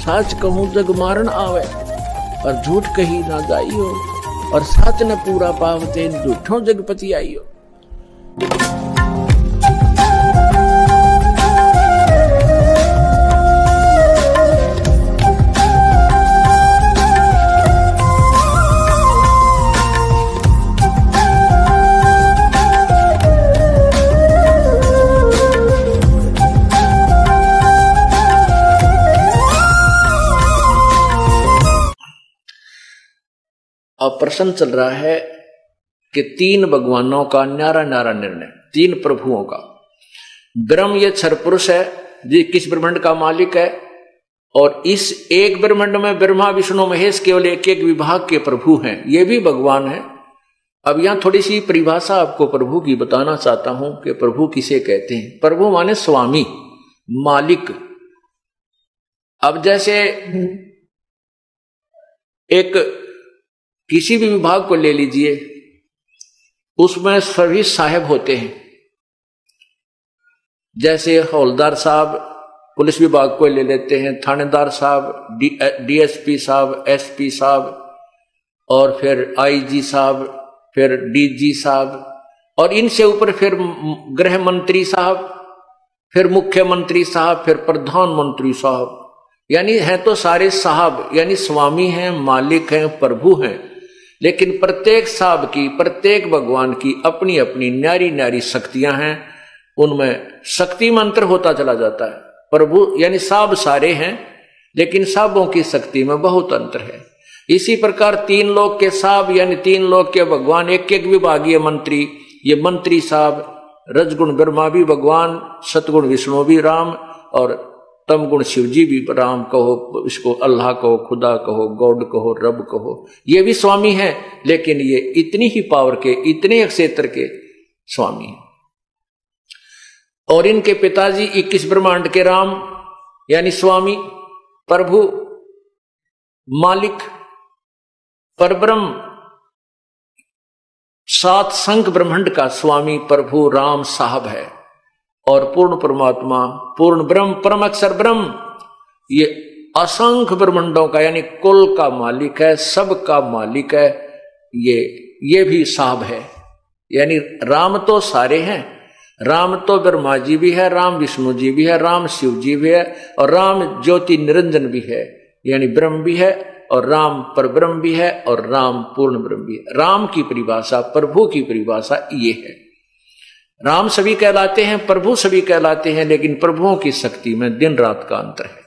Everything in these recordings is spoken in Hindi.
साच कहूं जग मारन आवे, और झूठ कही ना जाइयो, और साच न पूरा पावते झूठों जगपति आइयो। अब प्रश्न चल रहा है कि तीन भगवानों का न्यारा न्यारा निर्णय, तीन प्रभुओं का। ब्रह्म ये क्षर पुरुष है, जो किस ब्रह्मांड का मालिक है, और इस एक ब्रह्मांड में ब्रह्मा विष्णु महेश केवल एक एक विभाग के प्रभु हैं, ये भी भगवान है। अब यहां थोड़ी सी परिभाषा आपको प्रभु की बताना चाहता हूं कि प्रभु किसे कहते हैं। प्रभु माने स्वामी, मालिक। अब जैसे एक किसी भी विभाग को ले लीजिए, उसमें सभी साहब होते हैं। जैसे हौलदार साहब पुलिस विभाग को ले लेते हैं, थानेदार साहब, डीएसपी साहब, एसपी साहब, और फिर आईजी साहब, फिर डीजी साहब, और इनसे ऊपर फिर गृह मंत्री साहब, फिर मुख्यमंत्री साहब, फिर प्रधानमंत्री साहब। यानी है तो सारे साहब, यानी स्वामी हैं, मालिक हैं, प्रभु हैं। लेकिन प्रत्येक साहब की, प्रत्येक भगवान की अपनी अपनी न्यारी न्यारी शक्तियां हैं, उनमें शक्ति मंत्र होता चला जाता है। प्रभु यानी साहब सारे हैं, लेकिन साहबों की शक्ति में बहुत अंतर है। इसी प्रकार तीन लोक के साहब यानी तीन लोक के भगवान, एक एक विभागीय मंत्री, ये मंत्री साहब, रजगुण ब्रह्मा भी भगवान, सतगुण विष्णु भी राम, और तम गुण शिव जी भी राम कहो, इसको अल्लाह कहो, खुदा कहो, गॉड कहो, रब कहो, ये भी स्वामी है। लेकिन ये इतनी ही पावर के, इतने क्षेत्र के स्वामी हैं। और इनके पिताजी 21 ब्रह्मांड के राम यानी स्वामी, प्रभु, मालिक, परब्रह्म, 7 संख ब्रह्मांड का स्वामी प्रभु राम साहब है। और पूर्ण परमात्मा, पूर्ण ब्रह्म, परम अक्षर ब्रह्म, ये असंख्य ब्रह्मांडों का यानी कुल का मालिक है, सब का मालिक है। ये भी साहब है। यानी राम तो सारे हैं, राम तो ब्रह्मा जी भी है, राम विष्णु जी भी है, राम शिव जी भी है, और राम ज्योति निरंजन भी है, यानी ब्रह्म भी है, और राम परब्रह्म भी है, और राम पूर्ण ब्रह्म भी है। राम की परिभाषा, प्रभु की परिभाषा ये है। राम सभी कहलाते हैं, प्रभु सभी कहलाते हैं, लेकिन प्रभुओं की शक्ति में दिन रात का अंतर है।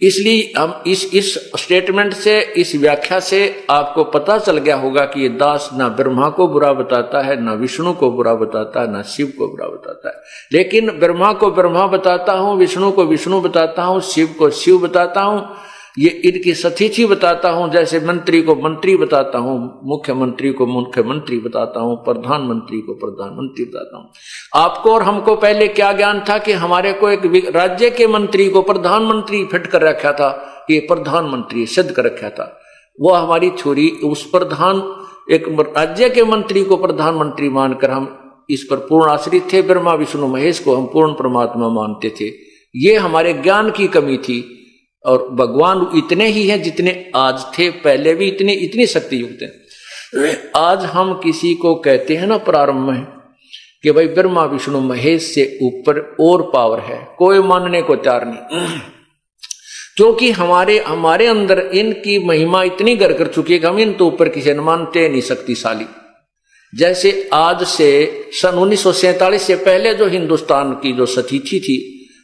इसलिए हम इस स्टेटमेंट से, इस व्याख्या से आपको पता चल गया होगा कि ये दास ना ब्रह्मा को बुरा बताता है, ना विष्णु को बुरा बताता है, ना शिव को बुरा बताता है। लेकिन ब्रह्मा को ब्रह्मा बताता हूं, विष्णु को विष्णु बताता हूं, शिव को शिव बताता हूं, ये इनकी सतीथि बताता हूं। जैसे मंत्री को मंत्री बताता हूं, मुख्यमंत्री को मुख्यमंत्री बताता हूं, प्रधानमंत्री को प्रधानमंत्री बताता हूं। आपको और हमको पहले क्या ज्ञान था कि हमारे को एक राज्य के मंत्री को प्रधानमंत्री फिट कर रखा था, ये प्रधानमंत्री सिद्ध कर रखा था। वो हमारी छोरी उस प्रधान, एक राज्य के मंत्री को प्रधानमंत्री मानकर हम इस पर पूर्ण आश्रित थे। ब्रह्मा विष्णु महेश को हम पूर्ण परमात्मा मानते थे। ये हमारे ज्ञान की कमी थी। और भगवान इतने ही हैं जितने आज थे, पहले भी इतनी शक्ति युक्त हैं। आज हम किसी को कहते हैं ना प्रारंभ में कि भाई ब्रह्मा विष्णु महेश से ऊपर और पावर है, कोई मानने को तैयार नहीं, क्योंकि हमारे अंदर इनकी महिमा इतनी घर कर चुकी है कि हम इन तो ऊपर किसी ने मानते नहीं शक्तिशाली। जैसे आज से सन 1947 से पहले जो हिंदुस्तान की जो स्थिति थी,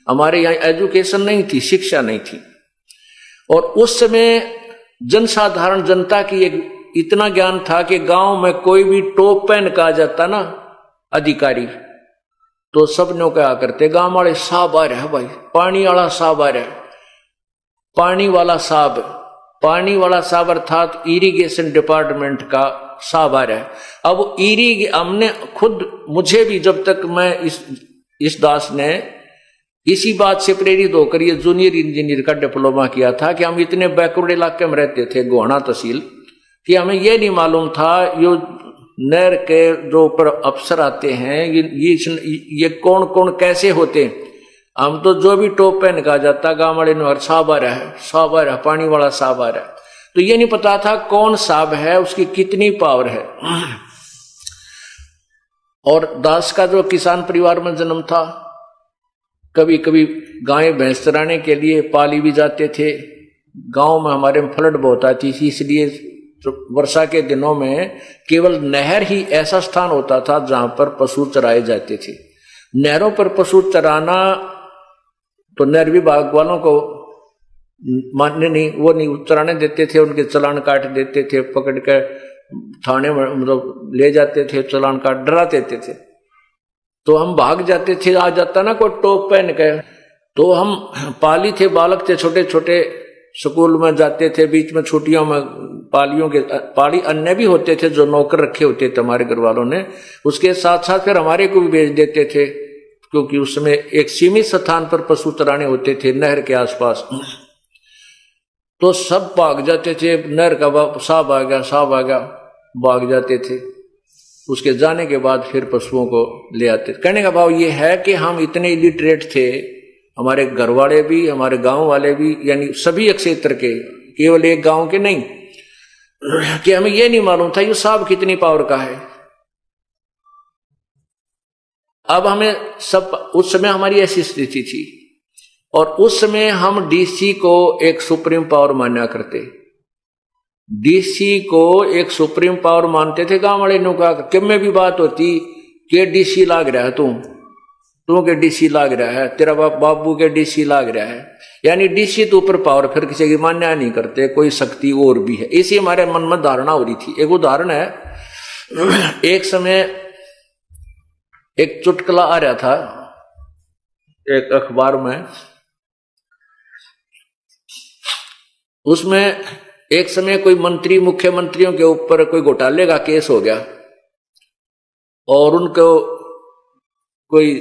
हमारे यहाँ एजुकेशन नहीं थी, शिक्षा नहीं थी, और उस समय जनसाधारण जनता की एक इतना ज्ञान था कि गांव में कोई भी टॉप पहन का आ जाता ना अधिकारी, तो सब ने क्या करते, गांव वाले साहब आ रहे हैं भाई, पानी वाला साहब आ रहे हैं, पानी वाला साहब अर्थात इरिगेशन डिपार्टमेंट का साहब आ रहा है। अब हमने खुद, मुझे भी जब तक मैं इस दास ने इसी बात से प्रेरित होकर ये जूनियर इंजीनियर का डिप्लोमा किया था कि हम इतने बैकवर्ड इलाके में रहते थे, गोहाना तहसील, कि हमें ये नहीं मालूम था ये नहर के जो ऊपर अफसर आते हैं ये कौन कौन कैसे होते हैं। हम तो जो भी टोप पहन का जाता गांव वाले ने साबर है, पानी वाला साबर है, तो ये नहीं पता था कौन साब है, उसकी कितनी पावर है। और दास का जो किसान परिवार में जन्म था, कभी कभी गाय भैंस चराने के लिए पाली भी जाते थे। गांव में हमारे में फ्लड बहुत आती थी, इसलिए वर्षा के दिनों में केवल नहर ही ऐसा स्थान होता था जहां पर पशु चराए जाते थे। नहरों पर पशु चराना तो नहर विभाग वालों को मान्य नहीं, वो नहीं चराने देते थे, उनके चालान काट देते थे, पकड़ कर थाने में मतलब ले जाते थे, चालान काट डरा देते थे। तो हम भाग जाते थे, आ जाता ना कोई टोप पहन के, तो हम पाली थे, बालक थे, छोटे छोटे, स्कूल में जाते थे, बीच में छुट्टियों में पाली अन्य भी होते थे जो नौकर रखे होते थे हमारे घर वालों ने, उसके साथ साथ फिर हमारे को भी भेज देते थे, क्योंकि उसमें एक सीमित स्थान पर पशु चराने होते थे नहर के आसपास। तो सब भाग जाते थे, नहर का साहब आ गया भाग जाते थे। उसके जाने के बाद फिर पशुओं को ले आते। कहने का भाव ये है कि हम इतने इलिटरेट थे, हमारे घर वाले भी, हमारे गांव वाले भी, यानी सभी क्षेत्र के, केवल एक गांव के नहीं, कि हमें यह नहीं मालूम था ये साहब कितनी पावर का है। अब हमें सब, उस समय हमारी ऐसी स्थिति थी, और उस समय हम डीसी को एक सुप्रीम पावर माना करते, डीसी को एक सुप्रीम पावर मानते थे। गांव वाले ने कहा कि में भी बात होती कि डीसी लाग रहा है तू के डीसी लाग रहा है, तेरा बाबू के डीसी लाग रहा है, यानी डीसी तो ऊपर पावर, फिर किसी की मान्य नहीं करते, कोई शक्ति और भी है, इसी हमारे मन में धारणा हो रही थी। एक उदाहरण है, एक समय एक चुटकुला आ रहा था एक अखबार में, उसमें एक समय कोई मंत्री, मुख्यमंत्रियों के ऊपर कोई घोटाले का केस हो गया और उनको कोई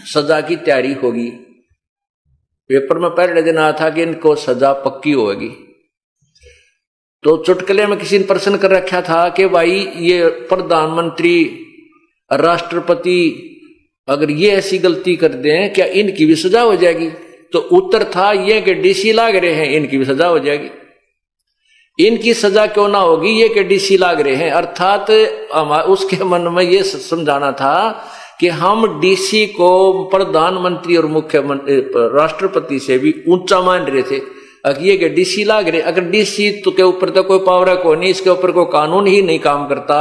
सजा की तैयारी होगी। पेपर में पहले दिन आया था कि इनको सजा पक्की होगी। तो चुटकुले में किसी ने प्रश्न कर रखा था कि भाई ये प्रधानमंत्री, राष्ट्रपति अगर ये ऐसी गलती कर दें क्या इनकी भी सजा हो जाएगी? तो उत्तर था ये कि डीसी लाग रहे हैं, इनकी भी सजा हो जाएगी। इनकी सजा क्यों ना होगी, ये कि डीसी लाग रहे हैं, अर्थात उसके मन में ये समझाना था कि हम डीसी को प्रधानमंत्री और मुख्यमंत्री, राष्ट्रपति से भी ऊंचा मान रहे थे। ये कि डीसी लाग रहे, अगर डीसी तो के ऊपर तो कोई पावर को नहीं, इसके ऊपर कोई कानून ही नहीं काम करता।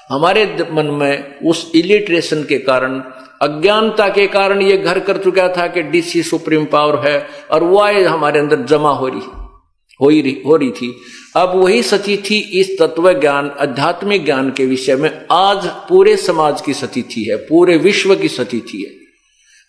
हमारे मन में उस इलिटरेशन के कारण, अज्ञानता के कारण ये घर कर चुका था कि डीसी सुप्रीम पावर है, और वो हमारे अंदर जमा हो रही थी। अब वही स्थिति इस तत्व ज्ञान, आध्यात्मिक ज्ञान के विषय में आज पूरे समाज की स्थिति है, पूरे विश्व की स्थिति है।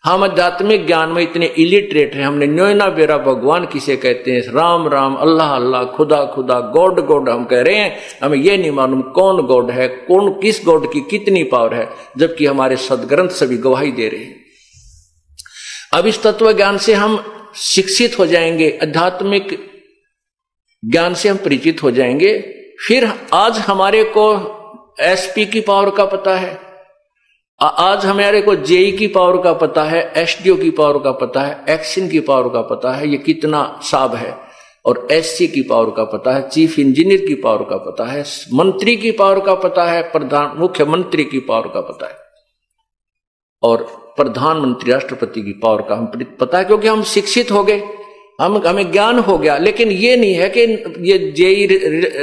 हम आध्यात्मिक ज्ञान में इतने इलिटरेट हैं, हमने न्योना बेरा भगवान किसे कहते हैं, राम राम, अल्लाह अल्लाह, खुदा खुदा, गॉड गॉड हम कह रहे हैं, हमें यह नहीं मालूम कौन गॉड है, कौन किस गॉड की कितनी पावर है, जबकि हमारे सदग्रंथ सभी गवाही दे रहे हैं। अब इस तत्व ज्ञान से हम शिक्षित हो जाएंगे, आध्यात्मिक ज्ञान से हम परिचित हो जाएंगे। फिर आज हमारे को एसपी की पावर का पता है, आज हमारे को जेई की पावर का पता है, एसडीओ की पावर का पता है, एक्शन की पावर का पता है, ये कितना साब है, और एससी की पावर का पता है, चीफ इंजीनियर की पावर का पता है, मंत्री की पावर का पता है, मुख्यमंत्री की पावर का पता है, और प्रधानमंत्री, राष्ट्रपति की पावर का हम पता है, क्योंकि हम शिक्षित हो गए, हमें ज्ञान हो गया। लेकिन ये नहीं है कि ये जेई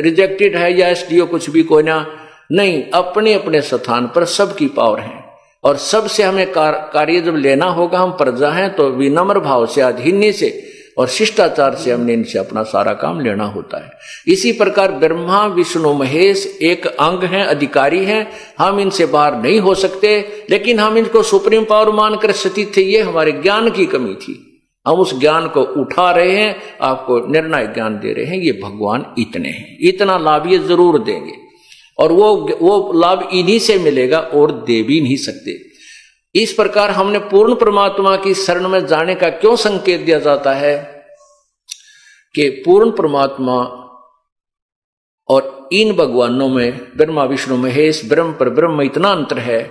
रिजेक्टेड है या एसडीओ कुछ भी कोई ना, नहीं, अपने अपने स्थान पर सबकी पावर है, और सबसे हमें कार्य जब लेना होगा, हम प्रजा हैं तो विनम्र भाव से, अधीन्य से और शिष्टाचार से हमने इनसे अपना सारा काम लेना होता है। इसी प्रकार ब्रह्मा विष्णु महेश एक अंग हैं, अधिकारी हैं, हम इनसे बाहर नहीं हो सकते, लेकिन हम इनको सुप्रीम पावर मानकर स्थित थे, ये हमारे ज्ञान की कमी थी। हम उस ज्ञान को उठा रहे हैं, आपको निर्णायक ज्ञान दे रहे हैं, ये भगवान इतने हैं, इतना लाभ ये जरूर देंगे, और वो लाभ इन्हीं से मिलेगा और दे भी नहीं सकते। इस प्रकार हमने पूर्ण परमात्मा की शरण में जाने का क्यों संकेत दिया जाता है कि पूर्ण परमात्मा और इन भगवानों में, ब्रह्मा विष्णु महेश, ब्रह्म पर ब्रह्म, इतना अंतर है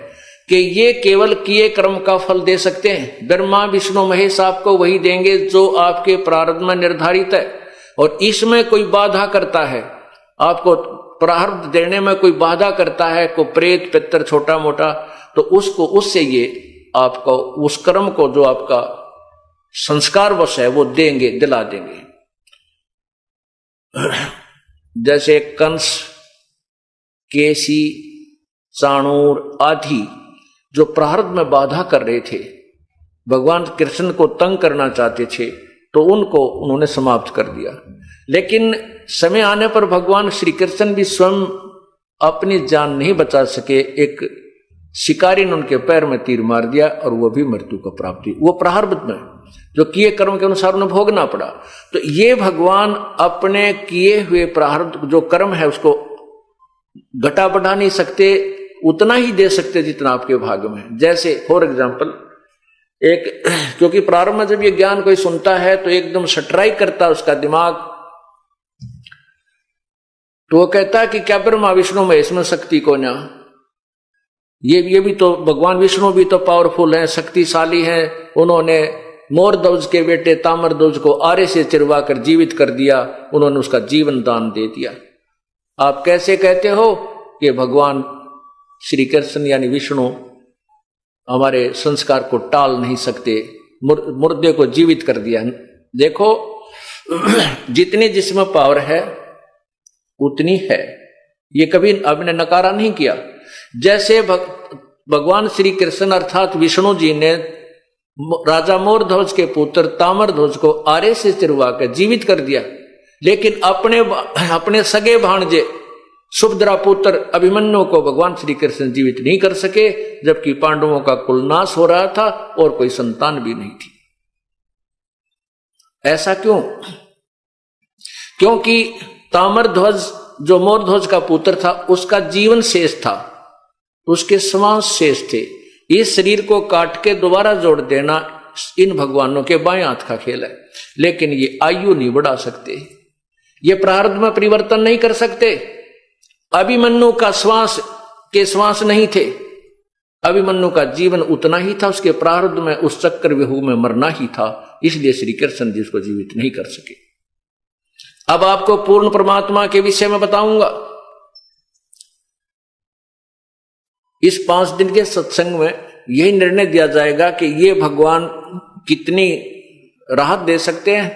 कि ये केवल किए कर्म का फल दे सकते हैं। ब्रह्मा विष्णु महेश आपको वही देंगे जो आपके प्रारब्ध में निर्धारित है। और इसमें कोई बाधा करता है, आपको प्रारब्ध देने में कोई बाधा करता है, कोई प्रेत पितर छोटा मोटा, तो उसको उससे ये आपको उस कर्म को जो आपका संस्कार वश है वो देंगे, दिला देंगे। जैसे कंस, केसी, चाणूर आदि जो प्रारब्ध में बाधा कर रहे थे, भगवान कृष्ण को तंग करना चाहते थे, तो उनको उन्होंने समाप्त कर दिया। लेकिन समय आने पर भगवान श्री कृष्ण भी स्वयं अपनी जान नहीं बचा सके। एक शिकारी ने उनके पैर में तीर मार दिया और वो भी मृत्यु को प्राप्त हुई। वो प्रारब्ध में जो किए कर्म के अनुसार उन्हें भोगना पड़ा। तो ये भगवान अपने किए हुए प्रारब्ध जो कर्म है उसको घटा बढ़ा नहीं सकते, उतना ही दे सकते जितना आपके भाग्य में है। जैसे फॉर एग्जाम्पल एक, क्योंकि प्रारंभ में जब ये ज्ञान कोई सुनता है तो एकदम स्ट्राइक करता है उसका दिमाग, तो वो कहता है कि क्या ब्रह्मा विष्णु महेश में शक्ति को ना, ये भी तो भगवान विष्णु भी तो पावरफुल हैं, शक्तिशाली हैं। उन्होंने मोरध्वज के बेटे ताम्रध्वज को आरे से चिरवा कर जीवित कर दिया, उन्होंने उसका जीवन दान दे दिया। आप कैसे कहते हो कि भगवान श्री कृष्ण यानी विष्णु हमारे संस्कार को टाल नहीं सकते, मुर्दे को जीवित कर दिया। देखो जितनी जिसमें पावर है उतनी है, ये कभी आपने नकारा नहीं किया। जैसे भगवान श्री कृष्ण अर्थात विष्णु जी ने राजा मोरध्वज के पुत्र ताम्रध्वज को आरे से चिरवा कर जीवित कर दिया, लेकिन अपने सगे भांजे सुभद्रा पुत्र अभिमन्यु को भगवान श्री कृष्ण जीवित नहीं कर सके, जबकि पांडवों का कुल नाश हो रहा था और कोई संतान भी नहीं थी। ऐसा क्यों? क्योंकि ताम्रध्वज जो मोरध्वज का पुत्र था उसका जीवन शेष था, उसके श्वास शेष थे। इस शरीर को काट के दोबारा जोड़ देना इन भगवानों के बाएं हाथ का खेल है, लेकिन ये आयु नहीं बढ़ा सकते, ये प्रारब्ध में परिवर्तन नहीं कर सकते। अभिमन्यु का श्वास नहीं थे, अभिमन्यु का जीवन उतना ही था, उसके प्रारब्ध में उस चक्रव्यूह में मरना ही था, इसलिए श्री कृष्ण जी उसको जीवित नहीं कर सके। अब आपको पूर्ण परमात्मा के विषय में बताऊंगा। इस 5 दिन के सत्संग में यही निर्णय दिया जाएगा कि ये भगवान कितनी राहत दे सकते हैं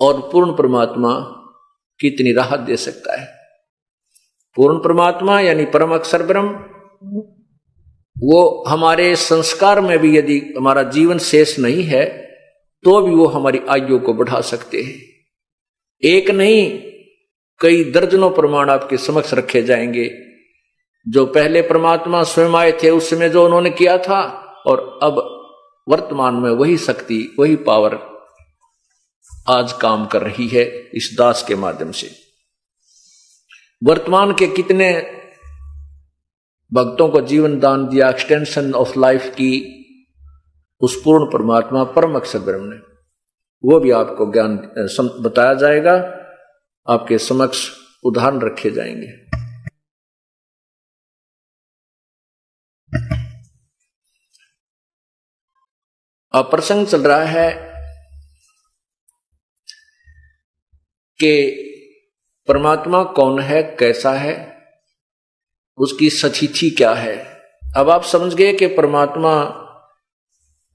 और पूर्ण परमात्मा कितनी राहत दे सकता है। पूर्ण परमात्मा यानी परम अक्षर ब्रह्म, वो हमारे संस्कार में भी यदि हमारा जीवन शेष नहीं है तो भी वो हमारी आयु को बढ़ा सकते हैं। एक नहीं कई दर्जनों प्रमाण आपके समक्ष रखे जाएंगे। जो पहले परमात्मा स्वयं आए थे उस समय जो उन्होंने किया था, और अब वर्तमान में वही शक्ति वही पावर आज काम कर रही है इस दास के माध्यम से। वर्तमान के कितने भक्तों को जीवन दान दिया, एक्सटेंशन ऑफ लाइफ की उस पूर्ण परमात्मा परम अक्षर ब्रह्म ने, वो भी आपको ज्ञान बताया जाएगा, आपके समक्ष उदाहरण रखे जाएंगे। अब प्रसंग चल रहा है कि परमात्मा कौन है, कैसा है, उसकी सचिथि क्या है। अब आप समझ गए कि परमात्मा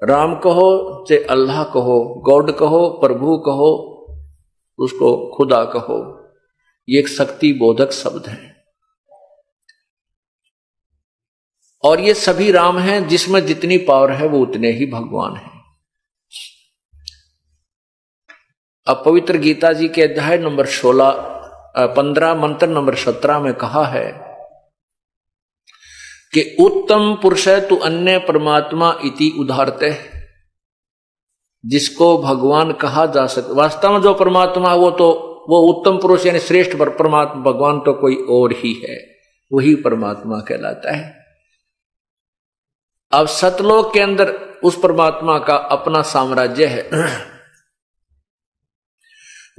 राम कहो चाहे अल्लाह कहो, गॉड कहो, प्रभु कहो, उसको खुदा कहो, ये एक शक्ति बोधक शब्द है। और ये सभी राम हैं, जिसमें जितनी पावर है वो उतने ही भगवान हैं। अब पवित्र गीता जी के अध्याय नंबर 15 मंत्र नंबर 17 में कहा है कि उत्तम पुरुष तु अन्य परमात्मा इति उदाहरते, जिसको भगवान कहा जा सकता। वास्तव में जो परमात्मा वो उत्तम पुरुष यानी श्रेष्ठ परमात्मा भगवान तो कोई और ही है, वही परमात्मा कहलाता है। अब सतलोक के अंदर उस परमात्मा का अपना साम्राज्य है।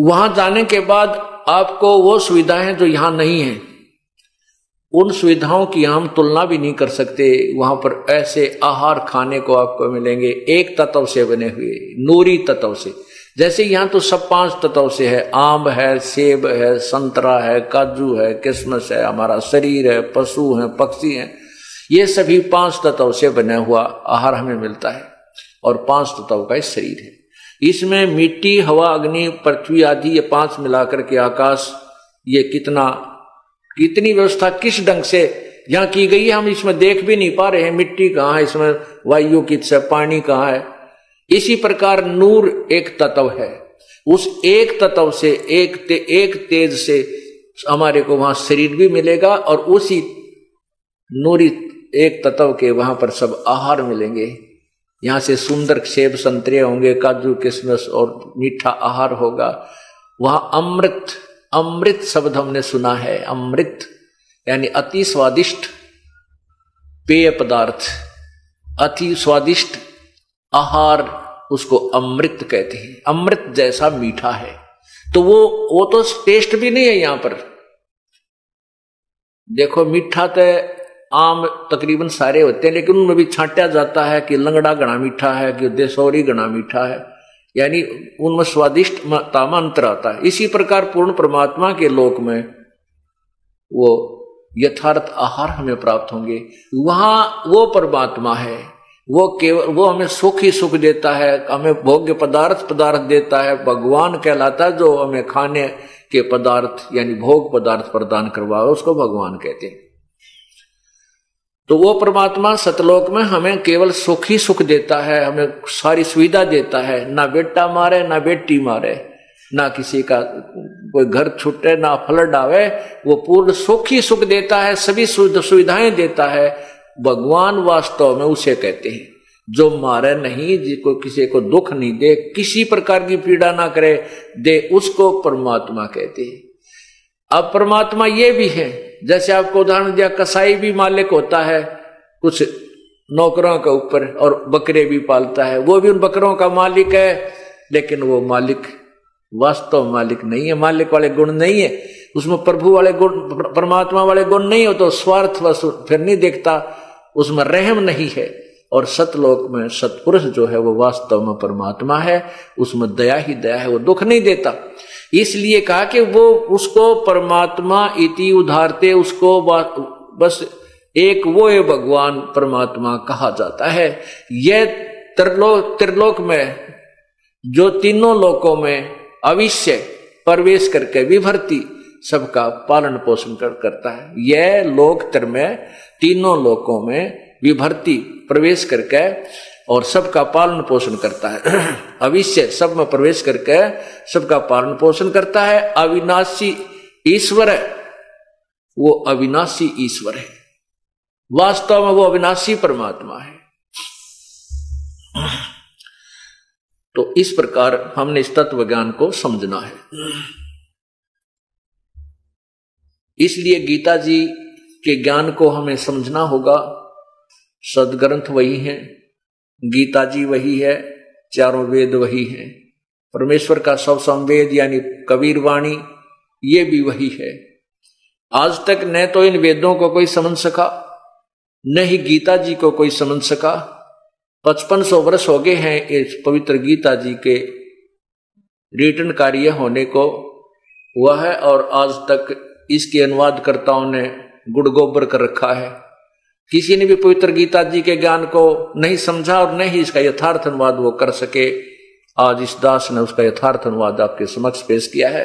वहां जाने के बाद आपको वो सुविधाएं जो यहां नहीं है, उन सुविधाओं की हम तुलना भी नहीं कर सकते। वहां पर ऐसे आहार खाने को आपको मिलेंगे एक तत्व से बने हुए, नूरी तत्व से। जैसे यहाँ तो सब 5 तत्व से है, आम है, सेब है, संतरा है, काजू है, किशमिश है, हमारा शरीर है, पशु है, पक्षी है, ये सभी 5 तत्व से बना हुआ आहार हमें मिलता है और 5 तत्व का इस शरीर है। इसमें मिट्टी, हवा, अग्नि, पृथ्वी आदि ये 5 मिलाकर के आकाश, ये कितनी व्यवस्था किस ढंग से यहां की गई है हम इसमें देख भी नहीं पा रहे हैं। मिट्टी कहाँ है, इसमें वायु किस है, पानी कहाँ है। इसी प्रकार नूर एक तत्व है, उस एक तत्व से एक तेज से हमारे को वहां शरीर भी मिलेगा और उसी नूरी एक तत्व के वहां पर सब आहार मिलेंगे। यहां से सुंदर सेब संतरे होंगे, काजू किशमिश और मीठा आहार होगा। वहां अमृत शब्द हमने सुना है। अमृत यानी अति स्वादिष्ट पेय पदार्थ, अति स्वादिष्ट आहार, उसको अमृत कहते हैं। अमृत जैसा मीठा है। तो वो तो टेस्ट भी नहीं है। यहां पर देखो, मीठा तो आम तकरीबन सारे होते हैं, लेकिन उनमें भी छांटा जाता है कि लंगड़ा घना मीठा है, कि देसौरी घना मीठा है, यानी उनमें स्वादिष्ट तामा अंतर आता है। इसी प्रकार पूर्ण परमात्मा के लोक में वो यथार्थ आहार हमें प्राप्त होंगे। वहां वो परमात्मा है, वो हमें सुख ही सुख देता है, हमें भोग्य पदार्थ देता है, भगवान कहलाता है। जो हमें खाने के पदार्थ यानी भोग पदार्थ प्रदान करवा, उसको भगवान कहते हैं। तो वो परमात्मा सतलोक में हमें केवल सुख ही सुख देता है, हमें सारी सुविधा देता है। ना बेटा मारे, ना बेटी मारे, ना किसी का कोई घर छूटे, ना फ्लड आवे, वो पूर्ण सुख ही सुख देता है, सभी सुविधाएं देता है। भगवान वास्तव में उसे कहते हैं जो मारे नहीं, जिसको किसी को दुख नहीं दे, किसी प्रकार की पीड़ा ना करे दे, उसको परमात्मा कहते हैं। अब परमात्मा ये भी है, जैसे आपको उदाहरण दिया, कसाई भी मालिक होता है कुछ नौकरों के ऊपर और बकरे भी पालता है, वो भी उन बकरों का मालिक है, लेकिन वो मालिक वास्तव मालिक नहीं है। मालिक वाले गुण नहीं है उसमें, प्रभु वाले गुण, परमात्मा वाले गुण नहीं हो तो स्वार्थ वस्तु फिर नहीं देखता, उसमें रहम नहीं है। और सतलोक में सतपुरुष जो है वो वास्तव में परमात्मा है, उसमें दया ही दया है, वो दुख नहीं देता। इसलिए कहा कि वो उसको परमात्मा इति उधारते, उसको बस एक वो है भगवान परमात्मा कहा जाता है। यह त्रिलोक में जो तीनों लोकों में अविश्य प्रवेश करके विभर्ती सबका पालन पोषण करता है। यह लोक त्र में तीनों लोकों में विभर्ती प्रवेश करके और सबका पालन पोषण करता है। अविश्य सब में प्रवेश करके सबका पालन पोषण करता है। अविनाशी ईश्वर है, वो अविनाशी ईश्वर है, वास्तव में वो अविनाशी परमात्मा है। तो इस प्रकार हमने इस तत्व ज्ञान को समझना है। इसलिए गीता जी के ज्ञान को हमें समझना होगा। सदग्रंथ वही है, गीता जी वही है, चारों वेद वही है, परमेश्वर का सब संवेद यानी कबीर वाणी ये भी वही है। आज तक न तो इन वेदों को कोई समझ सका, न ही गीता जी को कोई समझ सका। 5500 वर्ष हो गए हैं इस पवित्र गीता जी के रिटर्न कार्य होने को हुआ है, और आज तक इसके अनुवादकर्ताओं ने गुड़ गोबर कर रखा है। किसी ने भी पवित्र गीता जी के ज्ञान को नहीं समझा और न ही इसका यथार्थ अनुवाद वो कर सके। आज इस दास ने उसका यथार्थ अनुवाद आपके समक्ष पेश किया है,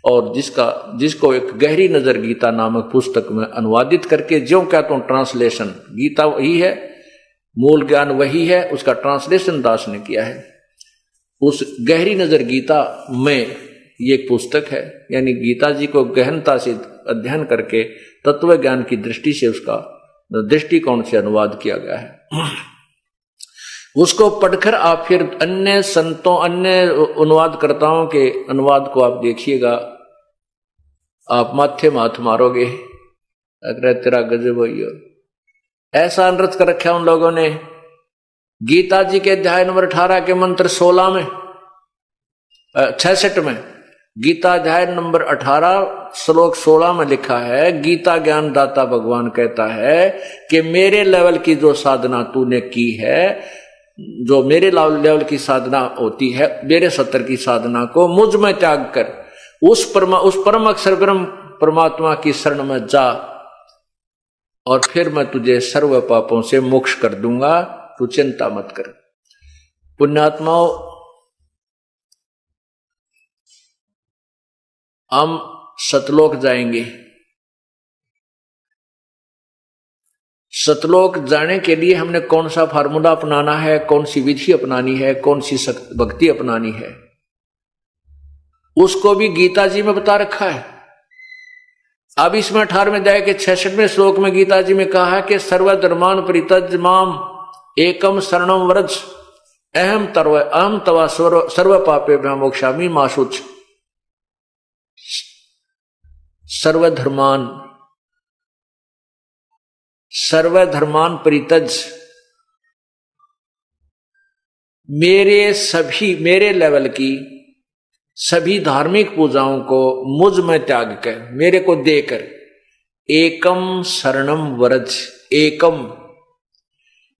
और जिसको एक गहरी नजर गीता नामक पुस्तक में अनुवादित करके, ज्यों क्या तो ट्रांसलेशन, गीता वही है, मूल ज्ञान वही है, उसका ट्रांसलेशन दास ने किया है। उस गहरी नजर गीता में ये एक पुस्तक है, यानी गीता जी को गहनता से अध्ययन करके तत्व ज्ञान की दृष्टि से उसका दृष्टिकोण से अनुवाद किया गया है। उसको पढ़कर आप फिर अन्य संतों, अन्य अनुवादकर्ताओं के अनुवाद को आप देखिएगा, आप माथे माथ मारोगे, अगर तेरा गजब हो। ऐसा अनर्थ कर रखा उन लोगों ने। गीता जी के अध्याय नंबर 18 के मंत्र 16 में 66 में गीता अध्याय नंबर 18 श्लोक 16 में लिखा है, गीता ज्ञान दाता भगवान कहता है कि मेरे लेवल की जो साधना तूने की है, जो मेरे लेवल की साधना होती है, मेरे सत्तर की साधना को मुझ में त्याग कर उस परम अक्षर ब्रह्म परमात्मा की शरण में जा, और फिर मैं तुझे सर्व पापों से मोक्ष कर दूंगा, तू चिंता मत कर। पुण्यात्माओं, हम सतलोक जाएंगे। सतलोक जाने के लिए हमने कौन सा फार्मूला अपनाना है, कौन सी विधि अपनानी है, कौन सी भक्ति अपनानी है, उसको भी गीता जी में बता रखा है। अब इसमें 18वें अध्याय के 66वें श्लोक में गीता जी में कहा है कि सर्वधर्मान परित्यज्य माम एकम शरणम व्रज अहम तवा सर्व पापेभ्यो मोक्षामि मा शुच। सर्वधर्मान परित्यज, मेरे लेवल की सभी धार्मिक पूजाओं को मुझ में त्याग कर, मेरे को देकर, एकम शरणम व्रज।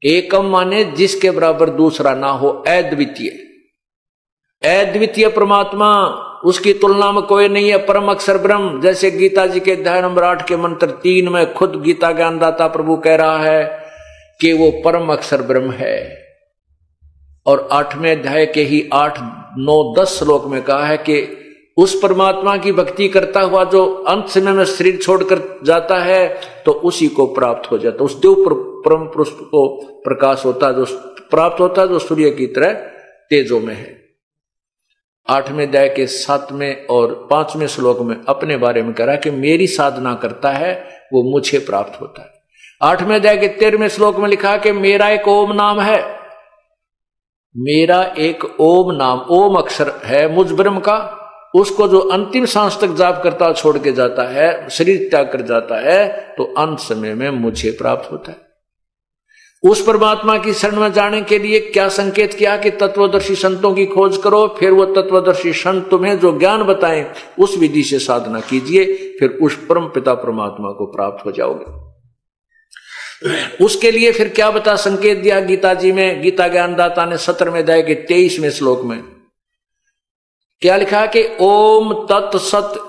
एकम माने जिसके बराबर दूसरा ना हो, अद्वितीय परमात्मा, उसकी तुलना में कोई नहीं है, परम अक्षर ब्रह्म। जैसे गीता जी के अध्याय नंबर 8 के मंत्र 3 में खुद गीता ज्ञानदाता प्रभु कह रहा है कि वो परम अक्षर ब्रह्म है, और 8वें अध्याय के ही 8, 9, 10 श्लोक में कहा है कि उस परमात्मा की भक्ति करता हुआ जो अंत समय में शरीर छोड़कर जाता है तो उसी को प्राप्त हो जाता, उस देव परम पुरुष को प्रकाश होता है, जो प्राप्त होता है, जो सूर्य की तरह तेजो में है। 8वें अध्याय के 7वें और 5वें श्लोक में अपने बारे में कह रहा है कि मेरी साधना करता है वो मुझे प्राप्त होता है। 8वें अध्याय के 13वें श्लोक में लिखा है कि मेरा एक ओम नाम है, मेरा एक ओम नाम, ओम अक्षर है मुझ ब्रह्म का, उसको जो अंतिम सांस तक जाप करता छोड़ के जाता है, शरीर त्याग कर जाता है, तो अंत समय में मुझे प्राप्त होता है। उस परमात्मा की शरण में जाने के लिए क्या संकेत किया कि तत्वदर्शी संतों की खोज करो, फिर वो तत्वदर्शी संत तुम्हें जो ज्ञान बताएं उस विधि से साधना कीजिए, फिर उस परम पिता परमात्मा को प्राप्त हो जाओगे। उसके लिए फिर क्या बता संकेत दिया गीता जी में, गीता ज्ञानदाता ने 17वें अध्याय के 23वें श्लोक में क्या लिखा कि ओम तत्सत,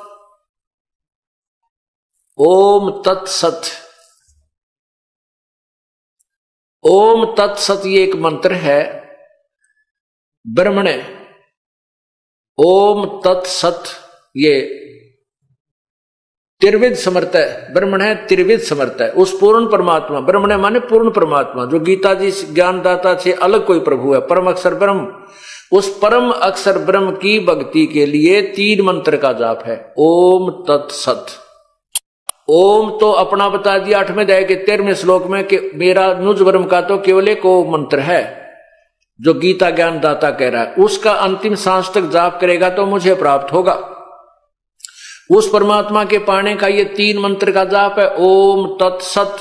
ओम तत्सत, ओम तत्सत ये एक मंत्र है ब्रह्मणे। ओम तत्सत ये त्रिविध समर्थ है, ब्रह्मण है त्रिविध समर्थ है, उस पूर्ण परमात्मा, ब्रह्मण माने पूर्ण परमात्मा, जो गीता जी ज्ञानदाता से अलग कोई प्रभु है, परम अक्षर ब्रह्म। उस परम अक्षर ब्रह्म की भक्ति के लिए 3 मंत्र का जाप है, ओम तत्सत। ओम तो अपना बता दिया 8वें अध्याय के 13वें श्लोक में कि मेरा नुज ब्रह्म का तो केवल एक ओम मंत्र है, जो गीता ज्ञानदाता कह रहा है, उसका अंतिम सांस तक जाप करेगा तो मुझे प्राप्त होगा। उस परमात्मा के पाने का ये 3 मंत्र का जाप है, ओम तत्सत।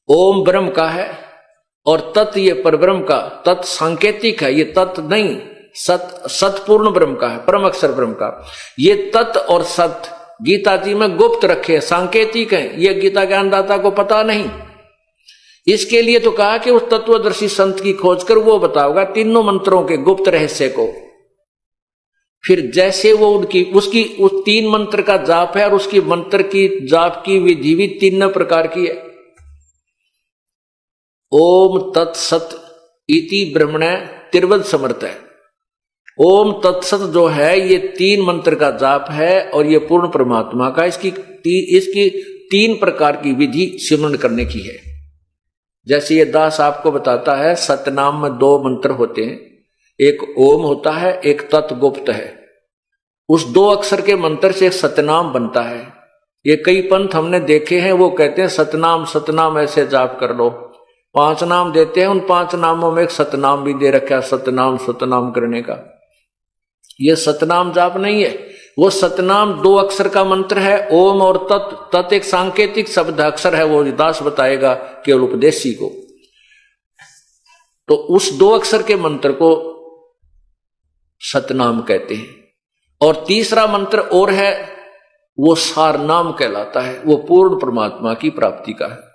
ओम ब्रह्म का है और तत् ये परब्रह्म का, तत् सांकेतिक है, ये तत् नहीं, सत पूर्ण ब्रह्म का है, परम अक्षर ब्रह्म का। ये तत् और सत गीता जी में गुप्त रखे, सांकेतिक है, ये गीता ज्ञानदाता को पता नहीं। इसके लिए तो कहा कि उस तत्वदर्शी संत की खोज कर वो बताओगा तीनों मंत्रों के गुप्त रहस्य को। फिर जैसे वो उसकी उस 3 मंत्र का जाप है, और उसकी मंत्र की जाप की विधि भी 3 प्रकार की है। ओम तत्सत इति ब्रह्मणे त्रिवद समर्थ है। ओम तत्सत जो है ये 3 मंत्र का जाप है, और ये पूर्ण परमात्मा का इसकी 3 प्रकार की विधि सिमरण करने की है। जैसे ये दास आपको बताता है, सतनाम में 2 मंत्र होते हैं, एक ओम होता है, एक तत्गुप्त है। उस 2 अक्षर के मंत्र से एक सतनाम बनता है। ये कई पंथ हमने देखे हैं, वो कहते हैं सतनाम सतनाम ऐसे जाप कर लो, 5 नाम देते हैं, उन 5 नामों में एक सतनाम भी दे रखा है, सतनाम सतनाम करने का। ये सतनाम जाप नहीं है, वो सतनाम 2 अक्षर का मंत्र है, ओम और तत्। तत् एक सांकेतिक शब्द अक्षर है, वो दास बताएगा केवल उपदेशी को। तो उस 2 अक्षर के मंत्र को सतनाम कहते हैं। और तीसरा मंत्र और है, वो सार नाम कहलाता है, वो पूर्ण परमात्मा की प्राप्ति का है।